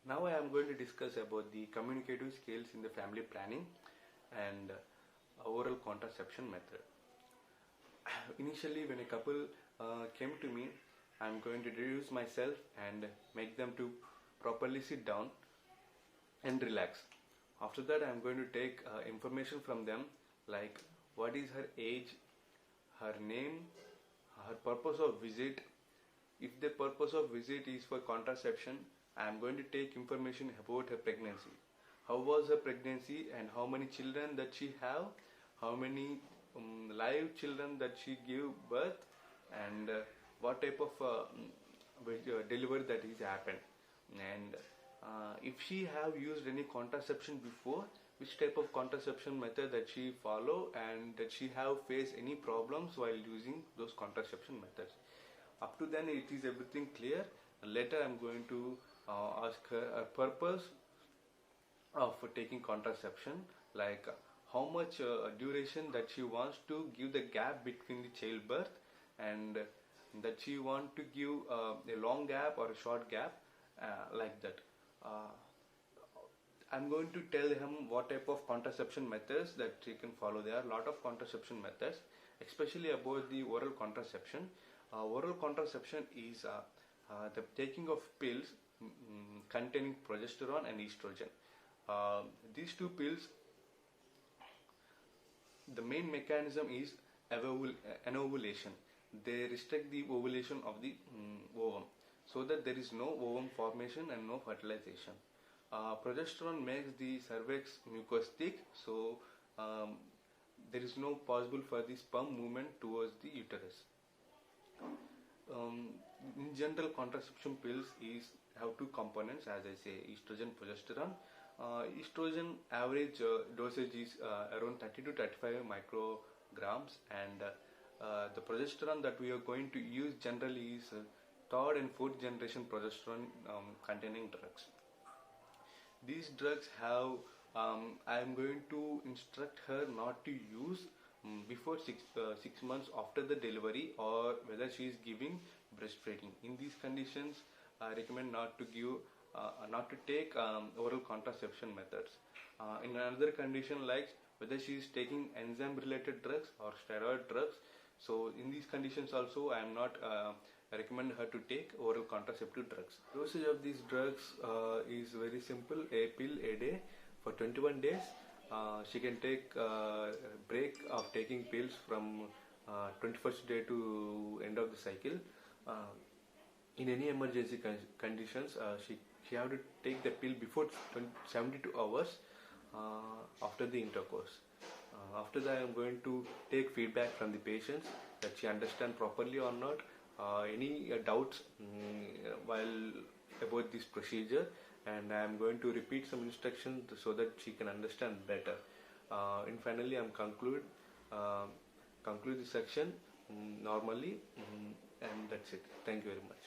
Now I am going to discuss about the communicative skills in the family planning and oral contraception method. Initially, when a couple came to me, I am going to introduce myself and make them to properly sit down and relax. After that, I am going to take information from them like what is her age, her name, her purpose of visit. If the purpose of visit is for contraception, I am going to take information about her pregnancy. How was her pregnancy and how many children that she have, how many live children that she gave birth, and what type of delivery that is happened. And if she have used any contraception before, which type of contraception method that she follow, and that she have faced any problems while using those contraception methods. Up to then it is everything clear. Later I am going to ask her a purpose of taking contraception, like how much duration that she wants to give the gap between the childbirth, and that she want to give a long gap or a short gap, like that. I'm going to tell him what type of contraception methods that he can follow. There are a lot of contraception methods, especially about the oral contraception. Oral contraception is the taking of pills containing progesterone and estrogen. These two pills, the main mechanism is anovulation. They restrict the ovulation of the ovum, so that there is no ovum formation and no fertilization. Progesterone makes the cervix mucus thick, so there is no possible for the sperm movement towards the uterus. In general, contraception pills have two components, as I say, estrogen, progesterone. Estrogen average dosage is around 30 to 35 micrograms, and the progesterone that we are going to use generally is third and fourth generation progesterone containing drugs. These drugs have, I am going to instruct her not to use before 6 months after the delivery, or whether she is giving breastfeeding. In these conditions, I recommend not to give, not to take oral contraception methods. In another condition, like whether she is taking enzyme related drugs or steroid drugs, so in these conditions also I am not recommend her to take oral contraceptive drugs. Dosage of these drugs is very simple: a pill a day for 21 days. She can take a break of taking pills from 21st day to end of the cycle. In any emergency conditions, she have to take the pill before 72 hours after the intercourse. After that, I am going to take feedback from the patients that she understand properly or not. Any doubts while about this procedure, and I am going to repeat some instructions so that she can understand better. And finally, I am conclude the section normally, and that's it. Thank you very much.